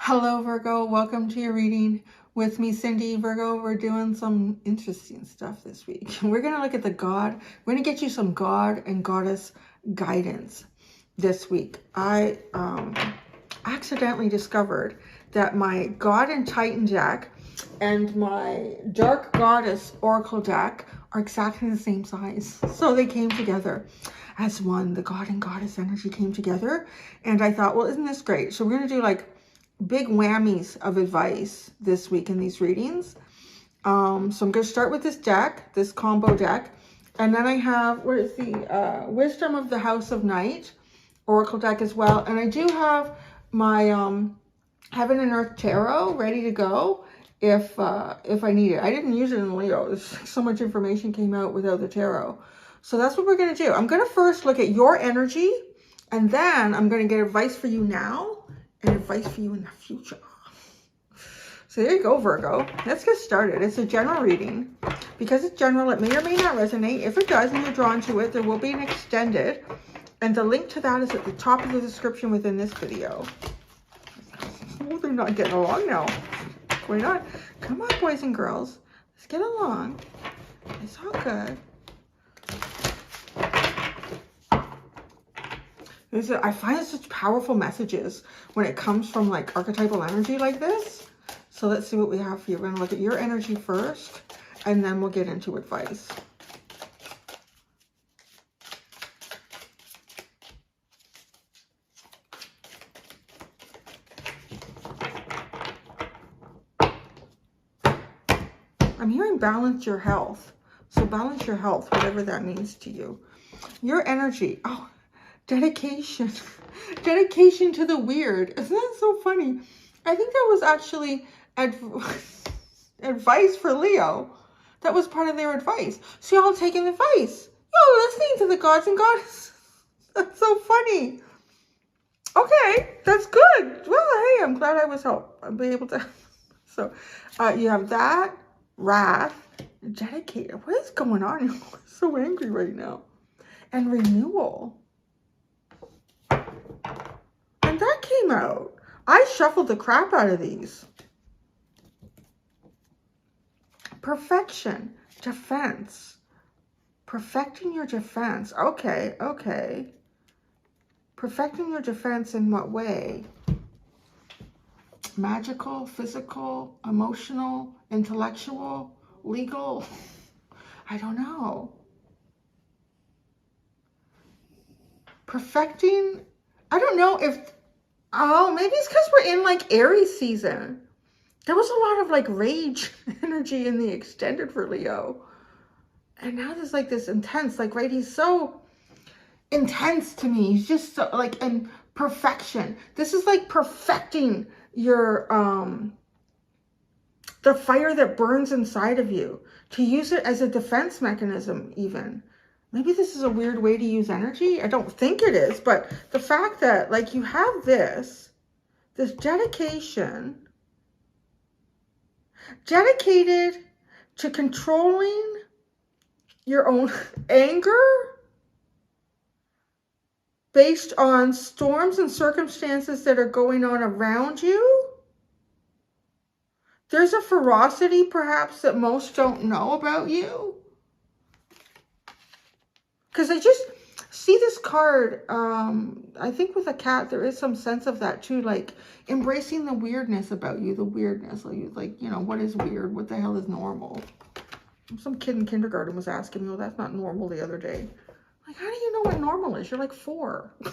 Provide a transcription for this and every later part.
Hello Virgo, welcome to your reading with me, Cindy. Virgo, we're doing some interesting stuff this week. We're going to look at we're going to get you some God and Goddess guidance this week. I accidentally discovered that my God and Titan deck and my Dark Goddess Oracle deck are exactly the same size. So they came together as one. The God and Goddess energy came together. And I thought, well, isn't this great? So we're going to do like big whammies of advice this week in these readings. So I'm going to start with this deck, this combo deck. And then I have, what is the Wisdom of the House of Night Oracle deck as well. And I do have my Heaven and Earth Tarot ready to go if I need it. I didn't use it in Leo. So much information came out without the tarot. So that's what we're going to do. I'm going to first look at your energy, and then I'm going to get advice for you now and advice for you in the future. So there you go, Virgo. Let's get started. It's a general reading. Because it's general, it may or may not resonate. If it does and you're drawn to it, there will be an extended. And the link to that is at the top of the description within this video. Oh, they're not getting along now. Why not? Come on, boys and girls. Let's get along. It's all good. I find such powerful messages when it comes from like archetypal energy like this. So let's see what we have for you. We're going to look at your energy first, and then we'll get into advice. I'm hearing balance your health. So balance your health, whatever that means to you. Your energy. Oh, dedication. Dedication to the weird. Isn't that so funny? I think that was actually advice for Leo. That was part of their advice. So y'all taking advice. Y'all listening to the gods and goddesses. That's so funny. Okay, that's good. Well, hey, I'm glad I was helped. I'll be able to. So you have that. Wrath. Dedicated. What is going on? I'm so angry right now. And renewal. And that came out. I shuffled the crap out of these. Perfection. Defense. Perfecting your defense. Okay, okay. Perfecting your defense in what way? Magical, physical, emotional, intellectual, legal? I don't know. Perfecting, I don't know if, oh, maybe it's because we're in like Aries season. There was a lot of like rage energy in the extended for Leo. And now there's like this intense, like, right, he's so intense to me. He's just so like, and perfection. This is like perfecting your, the fire that burns inside of you, to use it as a defense mechanism even. Maybe this is a weird way to use energy. I don't think it is, but the fact that like you have this dedication, dedicated to controlling your own anger based on storms and circumstances that are going on around you. There's a ferocity perhaps that most don't know about you. Because I just see this card, I think with a cat, there is some sense of that too, like embracing the weirdness about you, the weirdness. Like, you know, what is weird? What the hell is normal? Some kid in kindergarten was asking me, well, that's not normal the other day. Like, how do you know what normal is? You're like 4. How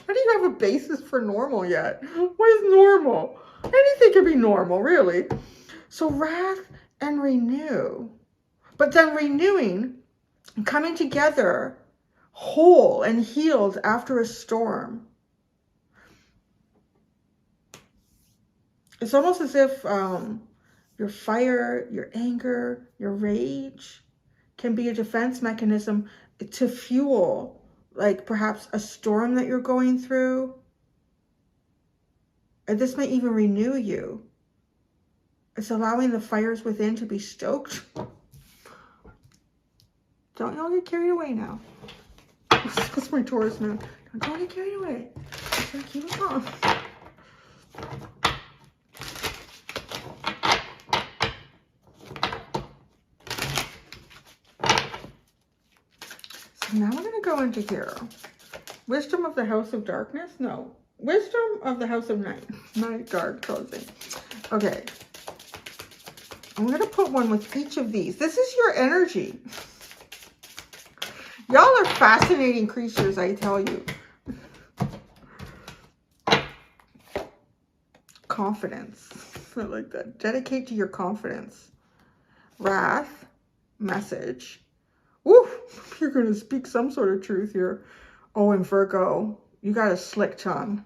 do you have a basis for normal yet? What is normal? Anything can be normal, really. So wrath and renew. But then renewing, coming together, whole and healed after a storm. It's almost as if your fire, your anger, your rage can be a defense mechanism to fuel, like perhaps a storm that you're going through. And this may even renew you. It's allowing the fires within to be stoked. Don't y'all get carried away now. That's my Taurus moon. Don't y'all get carried away. Just keep it calm. go into here? Wisdom of the House of Darkness? No. Wisdom of the House of Night. Night, dark, closing. Okay. I'm going to put one with each of these. This is your energy. Y'all are fascinating creatures, I tell you. Confidence. I like that. Dedicate to your confidence. Wrath. Message. Ooh, you're going to speak some sort of truth here. Oh, and Virgo, you got a slick tongue.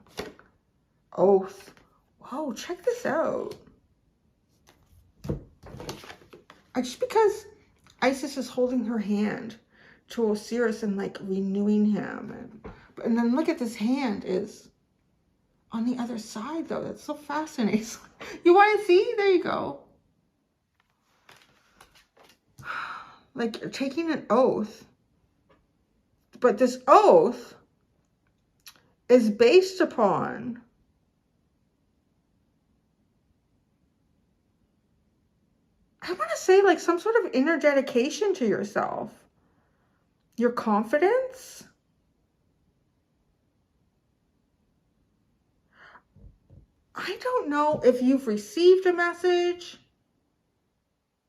Oath. Whoa, check this out. Just because Isis is holding her hand to Osiris and like renewing him. And then look at this hand is on the other side though. That's so fascinating. You want to see? There you go. Like you're taking an oath. But this oath is based upon I want to say like some sort of inner dedication to yourself. Your confidence. I don't know if you've received a message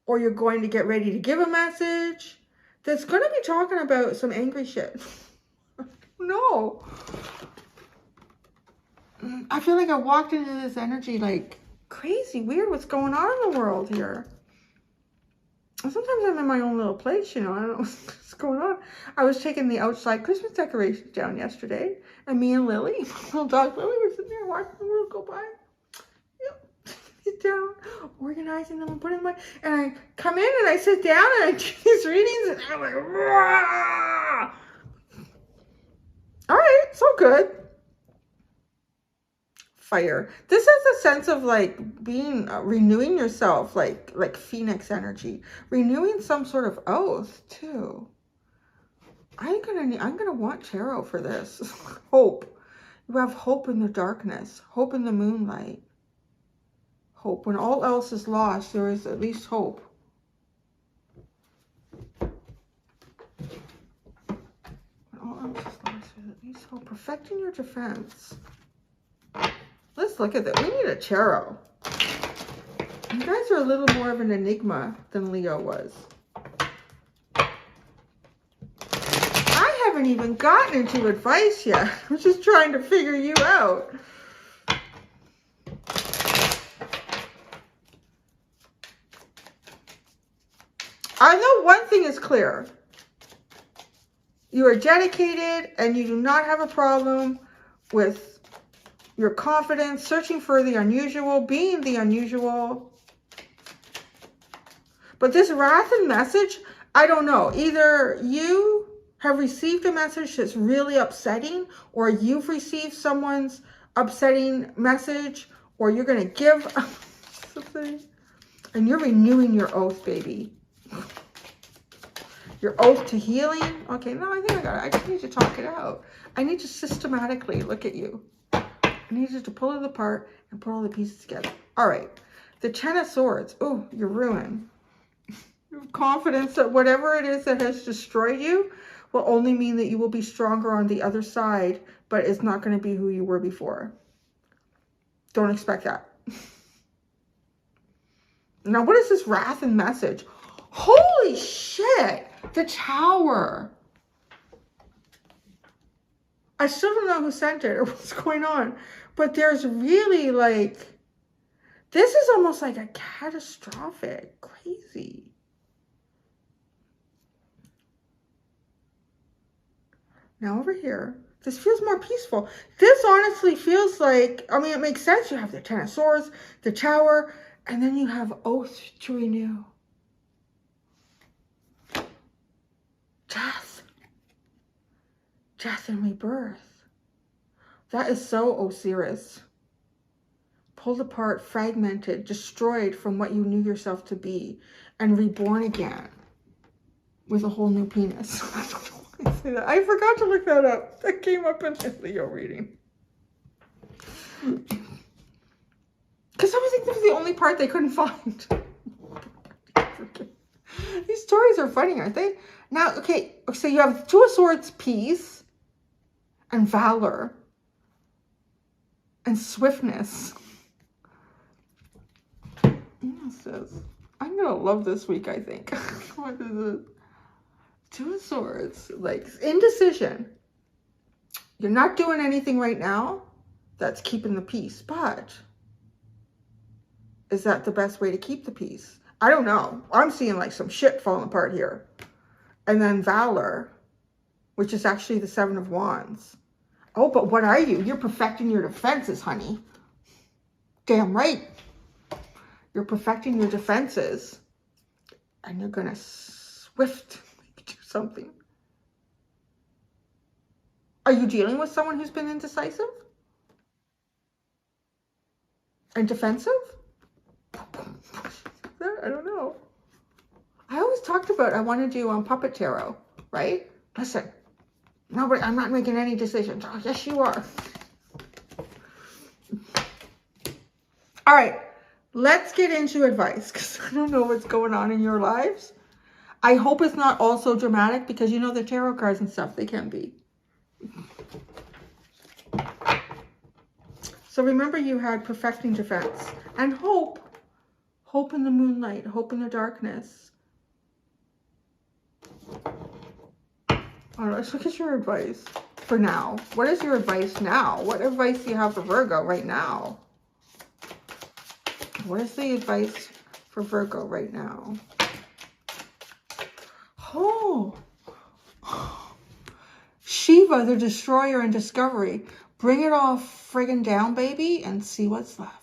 or you're going to get ready to give a message that's going to be talking about some angry shit. No. I feel like I walked into this energy like crazy, weird what's going on in the world here. Sometimes I'm in my own little place, you know. I don't know what's going on. I was taking the outside Christmas decorations down yesterday, and me and Lily, my little dog Lily, were sitting there watching the world go by. Yep, sit down, organizing them and putting them away. And I come in and I sit down and I do these readings, and I'm like, rah! All right, so good. Fire. This has a sense of like being renewing yourself, like phoenix energy, renewing some sort of oath too. I'm gonna want tarot for this. Hope. You have hope in the darkness, hope in the moonlight. Hope. When all else is lost, there is at least hope. When all else is lost, there's at least hope. Perfecting your defense. Let's look at that. We need a tarot. You guys are a little more of an enigma than Leo was. I haven't even gotten into advice yet. I'm just trying to figure you out. I know one thing is clear. You are dedicated and you do not have a problem with your confidence, searching for the unusual, being the unusual. But this wrath and message, I don't know. Either you have received a message that's really upsetting, or you've received someone's upsetting message, or you're going to give something, and you're renewing your oath, baby. Your oath to healing. Okay, no, I think I got it. I just need to talk it out. I need to systematically look at you. I need you to pull it apart and put all the pieces together. All right. The Ten of Swords. Oh, you're ruined. You have confidence that whatever it is that has destroyed you will only mean that you will be stronger on the other side, but it's not going to be who you were before. Don't expect that. Now, what is this wrath and message? Holy shit! The Tower. I still don't know who sent it or what's going on, but there's really like, this is almost like a catastrophic, crazy. Now over here, this feels more peaceful. This honestly feels like, I mean, it makes sense. You have the Ten of Swords, the Tower, and then you have oath to renew. Death. Death and rebirth. That is so Osiris. Pulled apart, fragmented, destroyed from what you knew yourself to be, and reborn again with a whole new penis. I don't know why I say that. I forgot to look that up. That came up in the Leo reading. Because I was thinking that was the only part they couldn't find. These stories are funny, aren't they? Now, okay, so you have Two of Swords, peace, and valor, and swiftness. I'm gonna love this week, I think. What is it? Two of Swords, like indecision. You're not doing anything right now that's keeping the peace, but is that the best way to keep the peace? I don't know. I'm seeing like some shit falling apart here. And then valor, which is actually the Seven of Wands. Oh, but what are you? You're perfecting your defenses, honey. Damn right. You're perfecting your defenses. And you're going to swiftly do something. Are you dealing with someone who's been indecisive? And defensive? I don't know. I always talked about I want to do puppet tarot, right? Listen, nobody, I'm not making any decisions. Oh, yes, you are. All right, let's get into advice because I don't know what's going on in your lives. I hope it's not all so dramatic because you know the tarot cards and stuff, they can be. So remember you had perfecting defense and hope. Hope in the moonlight, hope in the darkness. All right, let's look at your advice for now. What is your advice now? What advice do you have for Virgo right now? What is the advice for Virgo right now? Oh, Shiva, the destroyer and discovery. Bring it all friggin' down, baby, and see what's left.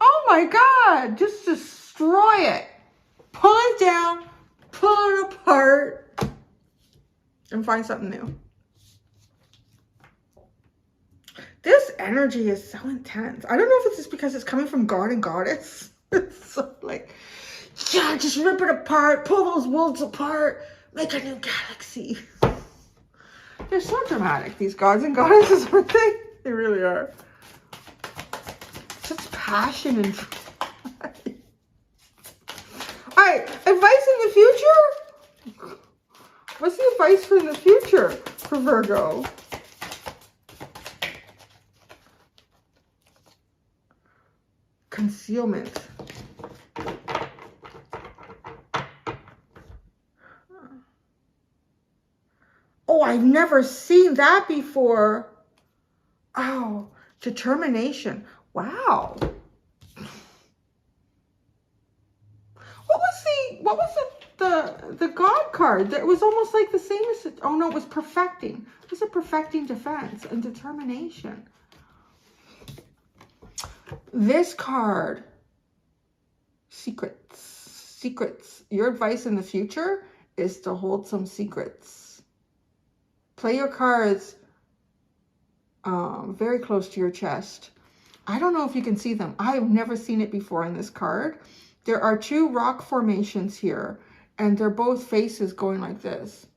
Oh my God, just destroy it. Pull it down, pull it apart, and find something new. This energy is so intense. I don't know if it's just because it's coming from God and Goddess. It's so like, yeah, just rip it apart, pull those worlds apart, make a new galaxy. They're so dramatic, these gods and goddesses, aren't they? They really are. Such passion and drive. All right, advice in the future? What's the advice for the future for Virgo? Concealment. Oh, I've never seen that before. Oh, determination. Wow. What was the God card? That was almost like the same as, oh no, it was perfecting. It was a perfecting defense and determination. This card, secrets. Secrets. Your advice in the future is to hold some secrets. Play your cards very close to your chest. I don't know if you can see them. I have never seen it before in this card. There are two rock formations here, and they're both faces going like this.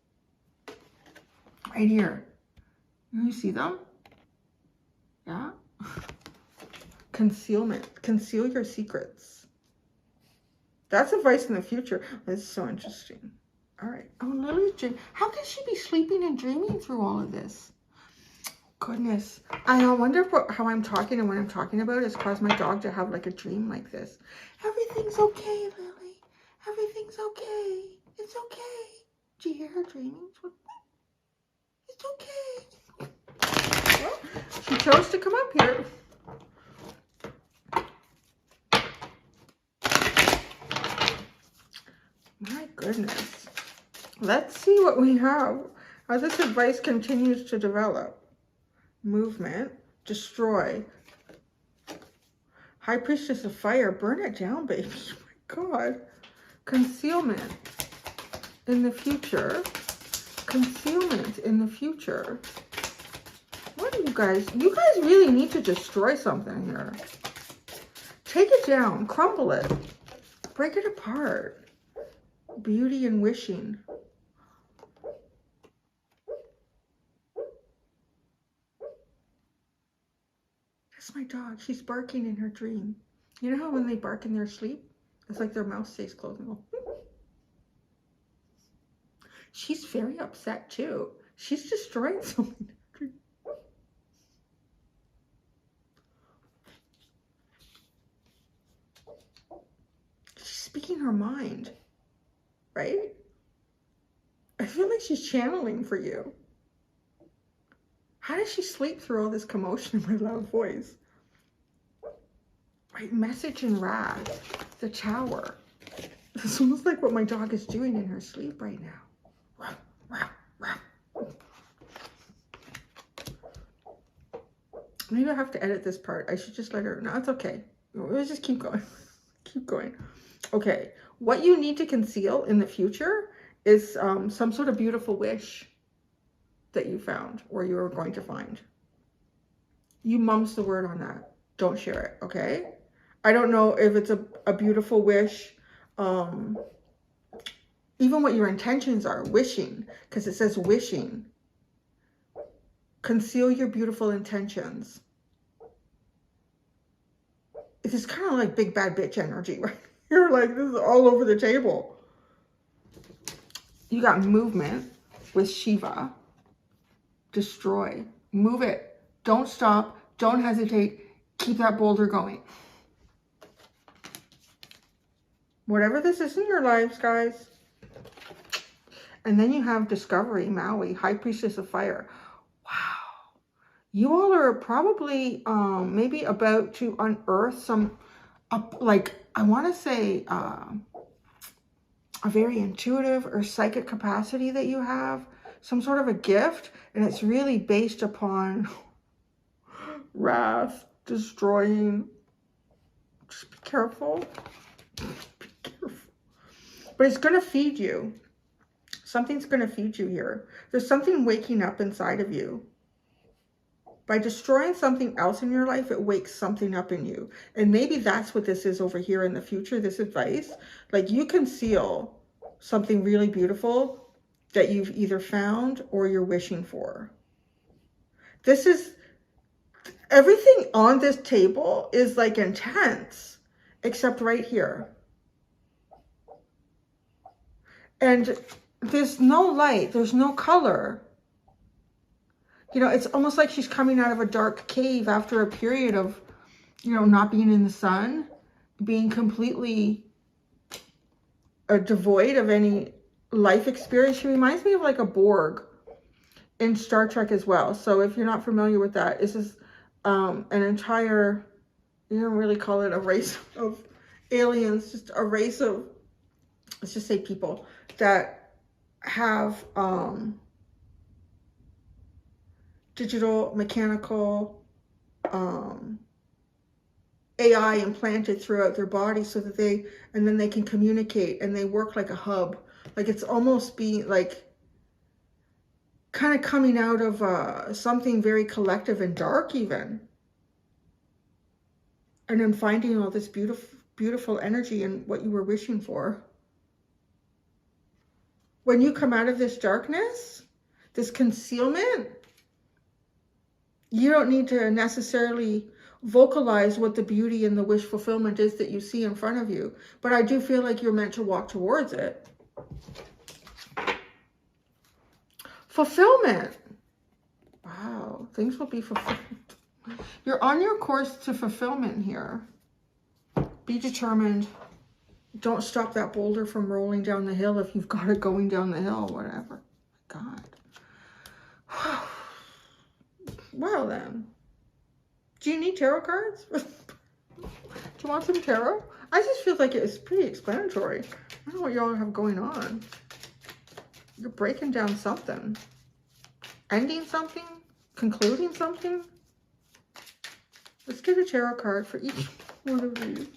Right here. You see them? Yeah. Concealment. Conceal your secrets. That's advice in the future. This is so interesting. All right. Oh, Lily's dream. How can she be sleeping and dreaming through all of this? Goodness. I wonder if how I'm talking and what I'm talking about has caused my dog to have like a dream like this. Everything's okay, Lily. Everything's okay. It's okay. Do you hear her dreaming? It's okay. Well, she chose to come up here. My goodness. Let's see what we have. How this advice continues to develop. Movement. Destroy. High Priestess of Fire. Burn it down, baby. Oh my God. Concealment. In the future. Concealment in the future. What do you guys really need to destroy something here. Take it down. Crumble it. Break it apart. Beauty and wishing. That's my dog. She's barking in her dream. You know how when they bark in their sleep? It's like their mouth stays closed. She's very upset too. She's destroying something. She's speaking her mind, right? I feel like she's channeling for you. How does she sleep through all this commotion in my loud voice? Right, message and wrath, the Tower. It's almost like what my dog is doing in her sleep right now. Maybe I have to edit this part. I should just let her, no, it's okay. We'll just keep going. Keep going. Okay, what you need to conceal in the future is some sort of beautiful wish that you found or you are going to find. You mum's the word on that. Don't share it, okay? I don't know if it's a beautiful wish, even what your intentions are, wishing, because it says wishing. Conceal your beautiful intentions. It is kind of like big bad bitch energy, right? You're like, this is all over the table. You got movement with Shiva. Destroy. Move it. Don't stop. Don't hesitate. Keep that boulder going. Whatever this is in your lives, guys. And then you have Discovery, Maui, High Priestess of Fire. Wow. You all are probably maybe about to unearth some, like, I want to say a very intuitive or psychic capacity that you have. Some sort of a gift. And it's really based upon wrath, destroying. Just be careful. Be careful. But it's going to feed you. Something's going to feed you here. There's something waking up inside of you. By destroying something else in your life, it wakes something up in you. And maybe that's what this is over here in the future, this advice. Like, you conceal something really beautiful that you've either found or you're wishing for. This is, everything on this table is like intense, except right here. And there's no light, there's no color. You know, it's almost like she's coming out of a dark cave after a period of, you know, not being in the sun, being completely devoid of any life experience. She reminds me of like a Borg in Star Trek as well. So if you're not familiar with that, this is an entire, you don't really call it a race of aliens, just a race of, let's just say people that have digital, mechanical, AI implanted throughout their body so that and then they can communicate and they work like a hub. Like, it's almost being like kind of coming out of something very collective and dark even. And then finding all this beautiful, beautiful energy and what you were wishing for. When you come out of this darkness, this concealment, you don't need to necessarily vocalize what the beauty and the wish fulfillment is that you see in front of you. But I do feel like you're meant to walk towards it. Fulfillment. Wow, things will be fulfilled. You're on your course to fulfillment here. Be determined. Don't stop that boulder from rolling down the hill if you've got it going down the hill, whatever. God. Well then. Do you need tarot cards? Do you want some tarot? I just feel like it's pretty explanatory. I don't know what y'all have going on. You're breaking down something. Ending something? Concluding something? Let's get a tarot card for each one of these.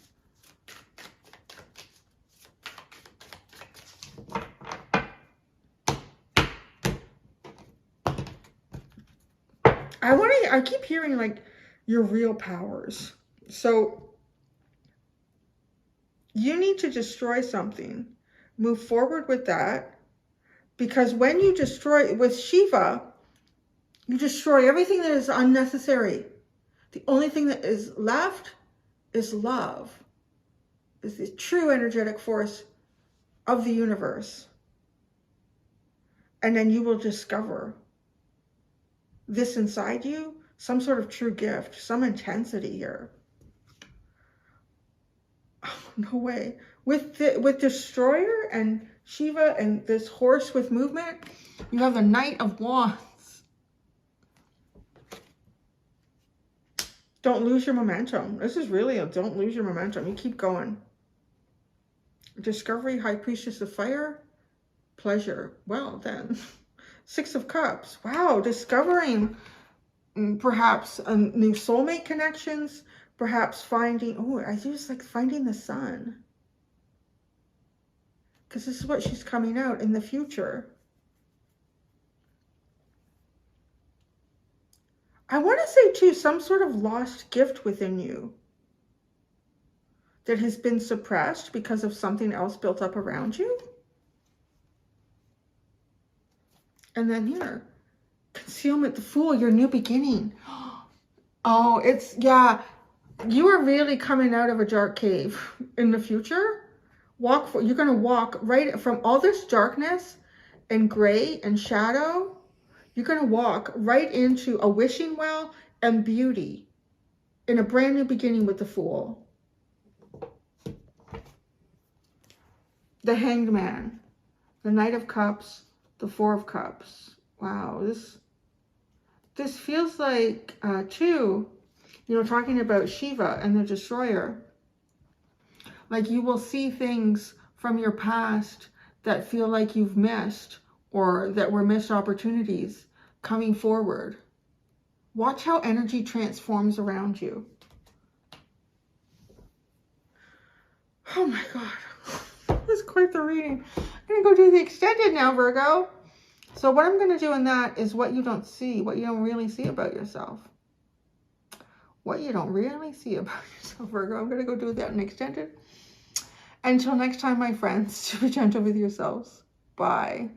I keep hearing like your real powers. So you need to destroy something. Move forward with that. Because when you destroy, with Shiva, you destroy everything that is unnecessary. The only thing that is left is love. is the true energetic force of the universe. And then you will discover this inside you, some sort of true gift, some intensity here. Oh, no way. With Destroyer and Shiva and this horse with movement, you have the Knight of Wands. Don't lose your momentum. This is really a don't lose your momentum. You keep going. Discovery, High Priestess of Fire, pleasure. Well, then, Six of Cups. Wow, discovering perhaps new soulmate connections, perhaps finding, oh, I just like finding the sun. Because this is what she's coming out in the future. I want to say, too, some sort of lost gift within you that has been suppressed because of something else built up around you. And then here, concealment, the Fool, your new beginning. Oh, it's, yeah, you are really coming out of a dark cave in the future. You're going to walk right from all this darkness and gray and shadow. You're going to walk right into a wishing well and beauty in a brand new beginning with the Fool. The Hanged Man, the Knight of Cups, the Four of Cups. Wow, this feels like, too, you know, talking about Shiva and the Destroyer. Like you will see things from your past that feel like you've missed or that were missed opportunities coming forward. Watch how energy transforms around you. Oh my God. That's quite the reading. I'm going to go do the extended now, Virgo. So what I'm going to do in that is what you don't see, what you don't really see about yourself. What you don't really see about yourself, Virgo. I'm going to go do that in extended. Until next time, my friends, be gentle with yourselves. Bye.